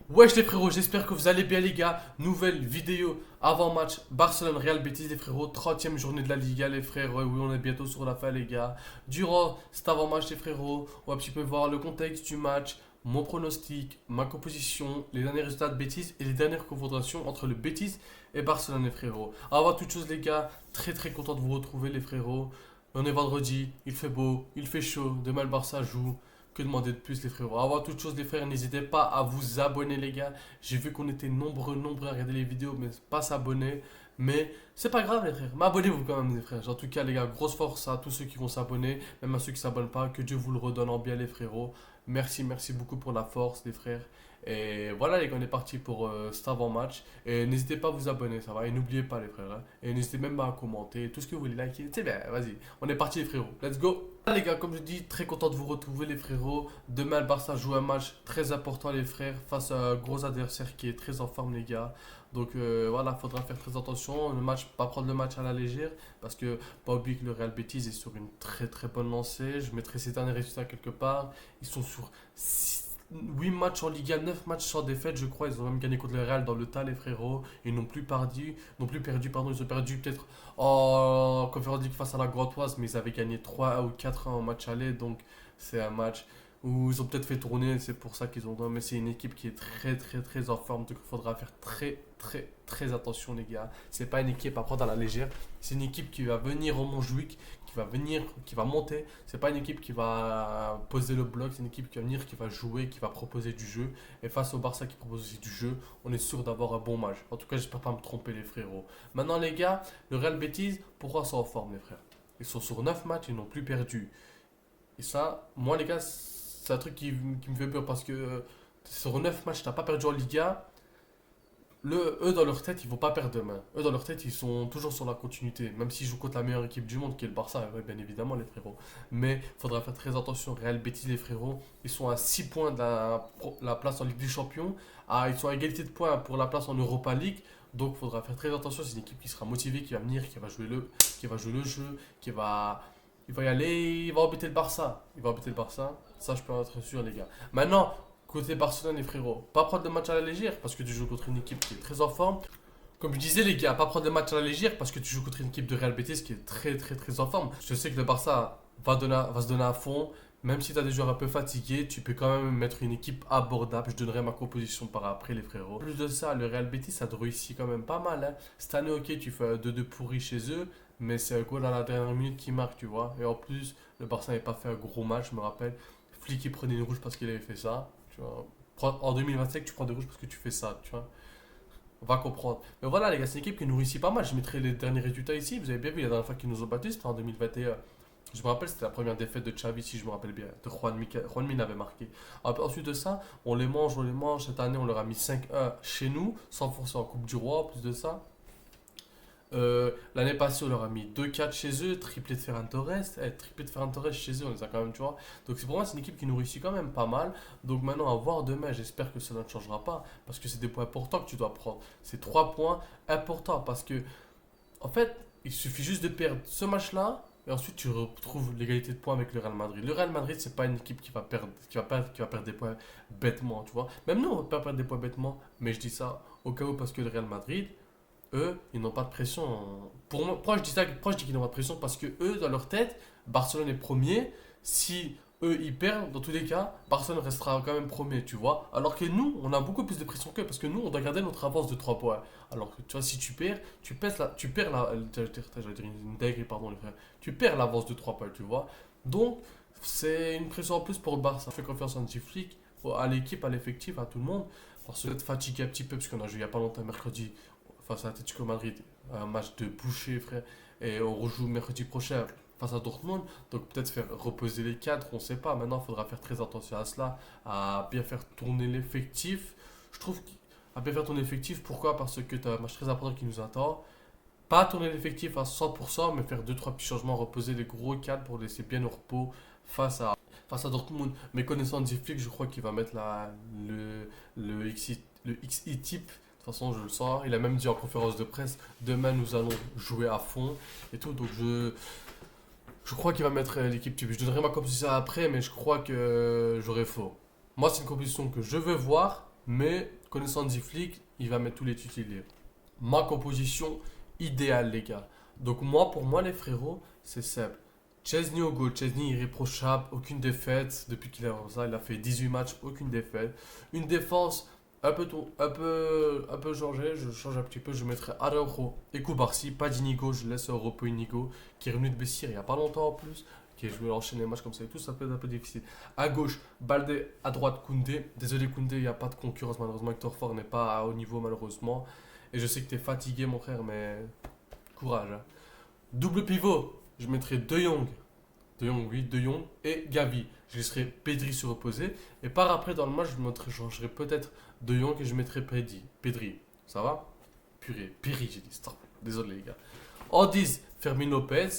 Wesh les frérots, j'espère que vous allez bien les gars. Nouvelle vidéo avant match Barcelone-Real Betis les frérots. 30e journée de la Liga les frères. Oui, on est bientôt sur la fin les gars. Durant cet avant match les frérots, on va un petit peu voir le contexte du match, mon pronostic, ma composition, les derniers résultats de Betis et les dernières confrontations entre le Betis et Barcelone les frérots. Avant toute chose les gars, très content de vous retrouver les frérots. On est vendredi, il fait beau, il fait chaud, demain le Barça joue. Que demander de plus les frérots? Avant toute chose les frères, n'hésitez pas à vous abonner les gars. J'ai vu qu'on était nombreux à regarder les vidéos mais pas s'abonner. Mais c'est pas grave les frères, mais abonnez-vous quand même les frères. En tout cas les gars, grosse force à tous ceux qui vont s'abonner, même à ceux qui s'abonnent pas. Que Dieu vous le redonne en bien les frérots. Merci beaucoup pour la force les frères. Et voilà les gars, on est parti pour cet avant-match. Et n'hésitez pas à vous abonner, ça va. Et n'oubliez pas les frères, hein. Et n'hésitez même pas à commenter, tout ce que vous voulez liker. C'est bien, vas-y, on est parti les frérots. Let's go. Les gars, comme je dis, très content de vous retrouver les frérots. Demain, le Barça joue un match très important les frères face à un gros adversaire qui est très en forme les gars. Donc voilà, faudra faire très attention. Le match, pas prendre le match à la légère parce que pas oublier que le Real Betis est sur une très bonne lancée. Je mettrai ces derniers résultats quelque part. Ils sont sur 8 matchs en Liga, 9 matchs sans défaite, je crois. Ils ont même gagné contre le Real dans le tas, les frérots. Ils n'ont plus perdu, pardon. Ils ont perdu peut-être en Conférence League face à la Gantoise, mais ils avaient gagné 3 ou 4 en match aller. Donc c'est un match où ils ont peut-être fait tourner. C'est pour ça qu'ils ont. Mais c'est une équipe qui est très en forme. Donc il faudra faire très attention, les gars. C'est pas une équipe à prendre à la légère. C'est une équipe qui va venir au Montjuic, qui va monter. C'est pas une équipe qui va poser le bloc, c'est une équipe qui va venir, qui va jouer, qui va proposer du jeu. Et face au Barça qui propose aussi du jeu, on est sûr d'avoir un bon match. En tout cas, j'espère pas me tromper, les frérots. Maintenant, les gars, le Real Betis, pourquoi ils sont en forme, les frères? Ils sont sur 9 matchs, ils n'ont plus perdu. Et ça, moi, les gars, c'est un truc qui me fait peur parce que sur 9 matchs, t'as pas perdu en Liga. Eux, dans leur tête, ils vont pas perdre demain. Eux, dans leur tête, ils sont toujours sur la continuité. Même s'ils jouent contre la meilleure équipe du monde, qui est le Barça, ouais, bien évidemment, les frérots. Mais il faudra faire très attention. Real Betis, les frérots, ils sont à 6 points de la place en Ligue des Champions. Ils sont à égalité de points pour la place en Europa League. Donc, il faudra faire très attention. C'est une équipe qui sera motivée, qui va venir, qui va jouer le jeu, il va y aller, il va embêter le Barça. Il va embêter le Barça. Ça, je peux en être sûr, les gars. Maintenant, côté Barcelone, les frérots, pas prendre le match à la légère parce que tu joues contre une équipe qui est très en forme. Comme je disais, les gars, pas prendre le match à la légère parce que tu joues contre une équipe de Real Betis qui est très en forme. Je sais que le Barça va se donner à fond. Même si tu as des joueurs un peu fatigués, tu peux quand même mettre une équipe abordable. Je donnerai ma composition par après, les frérots. En plus de ça, le Real Betis, ça te réussit quand même pas mal, hein. Cette année, ok, tu fais un 2-2 pourri chez eux, mais c'est un goal à la dernière minute qui marque, tu vois. Et en plus, le Barça n'avait pas fait un gros match, je me rappelle. Flick, il prenait une rouge parce qu'il avait fait ça, tu vois. En 2025, tu prends des rouges parce que tu fais ça, tu vois. On va comprendre. Mais voilà, les gars, c'est une équipe qui nous réussit pas mal. Je mettrai les derniers résultats ici. Vous avez bien vu la dernière fois qu'ils nous ont battus, c'était en 2021. Je me rappelle, c'était la première défaite de Xavi, si je me rappelle bien. De Juan Min avait marqué. Ensuite de ça, on les mange. Cette année, on leur a mis 5-1 chez nous, sans forcer en Coupe du Roi, en plus de ça. L'année passée, on leur a mis 2-4 chez eux, triplé de Ferran Torres. Triplé de Ferran Torres chez eux, on les a quand même, tu vois. Donc pour moi, c'est une équipe qui nous réussit quand même pas mal. Donc maintenant, à voir demain, j'espère que cela ne changera pas. Parce que c'est des points importants que tu dois prendre. C'est 3 points importants. Parce que, en fait, il suffit juste de perdre ce match-là. Et ensuite, tu retrouves l'égalité de points avec le Real Madrid. Le Real Madrid, c'est pas une équipe qui va perdre des points bêtement, tu vois. Même nous, on va pas perdre des points bêtement. Mais je dis ça au cas où parce que le Real Madrid, eux, ils n'ont pas de pression. Pour moi, pourquoi je dis ça? Pourquoi je dis qu'ils n'ont pas de pression? Parce que eux, dans leur tête, Barcelone est premier. Si eux, ils perdent, dans tous les cas, Barcelone restera quand même premier, tu vois. Alors que nous, on a beaucoup plus de pression qu'eux. Parce que nous, on doit garder notre avance de 3 points. Alors que, tu vois, si tu perds, tu perds j'allais dire une dinguerie, pardon, les frères. Tu perds l'avance de 3 points, tu vois. Donc, c'est une pression en plus pour le Barça. Je fais confiance à Hansi Flick, à l'équipe, à l'effectif, à tout le monde. Parce que peut-être fatigué un petit peu, parce qu'on a joué il n'y a pas longtemps, mercredi, face à Atletico Madrid, un match de boucher, frère. Et on rejoue mercredi prochain face à Dortmund. Donc peut-être faire reposer les cadres, on ne sait pas. Maintenant, il faudra faire très attention à cela, à bien faire tourner l'effectif. Je trouve qu'à bien faire tourner l'effectif, pourquoi? Parce que tu as un match très important qui nous attend. Pas tourner l'effectif à 100%, mais faire deux trois petits changements, reposer les gros cadres pour laisser bien au repos face à Dortmund. Mais connaissant Flick, je crois qu'il va mettre le XI type. De toute façon, je le sens. Il a même dit en conférence de presse, demain nous allons jouer à fond et tout. Donc je crois qu'il va mettre l'équipe type. Je donnerai ma composition après, mais je crois que j'aurai faux. Moi, c'est une composition que je veux voir. Mais connaissant Flick, il va mettre tous les titulaires. Ma composition idéale, les gars. Donc pour moi, les frérots, c'est simple. Chesney au goal. Chesney irréprochable, aucune défaite. Depuis qu'il est en ça, il a fait 18 matchs, aucune défaite. Une défense un peu changée. Je change un petit peu. Je mettrai Araujo et Koubarsi. Pas d'Inigo, je laisse Europe Inigo, qui est revenu de Bessir il n'y a pas longtemps en plus. Ok, je vais enchaîner les matchs comme ça et tout, ça peut être un peu difficile. À gauche, Balde, à droite, Koundé. Désolé Koundé, il n'y a pas de concurrence malheureusement. Hector Ford n'est pas à haut niveau malheureusement. Et je sais que tu es fatigué mon frère, mais courage, hein. Double pivot, je mettrai De Jong. De Jong, oui, De Jong et Gavi. Je laisserai Pedri se reposer. Et par après, dans le match, je changerai peut-être De Jong et je mettrai Pedri. Ça va? Purée, Péri, j'ai dit. Stop. Désolé, les gars. En 10, Fermin Lopez.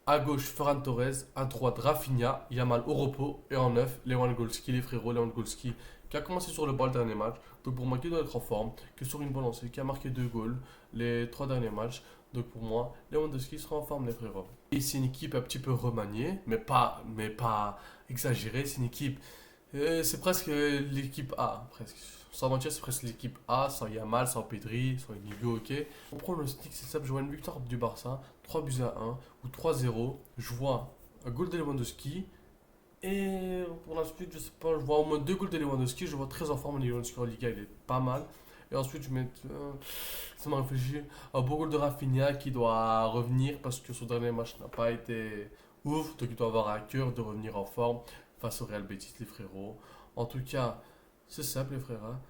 À gauche, Ferran Torres. À droite, Rafinha. Yamal au repos. Et en 9, Lewandowski, les frérots. Lewandowski qui a commencé sur le bal le dernier match. Donc pour moi, qui doit être en forme. Qui est sur une bonne lancée. Qui a marqué 2 goals les 3 derniers matchs. Donc pour moi, Lewandowski sera en forme, les frérots. Et c'est une équipe un petit peu remaniée, mais pas exagérée. C'est une équipe, c'est presque l'équipe A, presque. Sans mentir, c'est presque l'équipe A, sans Yamal, sans Pedri, sans Inigo, ok. On prend le stick, c'est simple, je vois une victoire du Barça, 3 buts à 1 ou 3-0. Je vois un goal de Lewandowski. Et pour la suite, je sais pas, je vois au moins 2 goals de Lewandowski. Je vois très en forme Lewandowski en Liga, il est pas mal. Et ensuite, je mets, ça m'a réfléchi, un beau goal de Rafinha qui doit revenir parce que son dernier match n'a pas été ouf. Donc il doit avoir à cœur de revenir en forme face au Real Betis, les frérots. En tout cas, c'est simple, les frères, hein.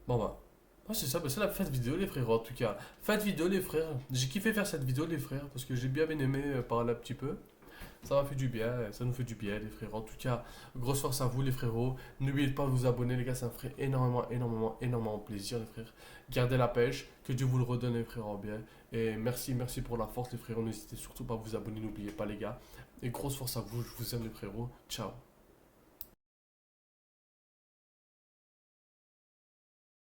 Bon bah, ouais, c'est ça, bah, c'est la fête vidéo, les frères. En tout cas, fête vidéo, les frères. J'ai kiffé faire cette vidéo, les frères, parce que j'ai bien aimé parler un petit peu. Ça m'a fait du bien, ça nous fait du bien, les frères. En tout cas, grosse force à vous, les frérots. N'oubliez pas de vous abonner, les gars, ça me ferait énormément plaisir, les frères. Gardez la pêche, que Dieu vous le redonne, les frères, en bien. Et merci pour la force, les frérots. N'hésitez surtout pas à vous abonner, n'oubliez pas, les gars. Et grosse force à vous, je vous aime, les frérots. Ciao.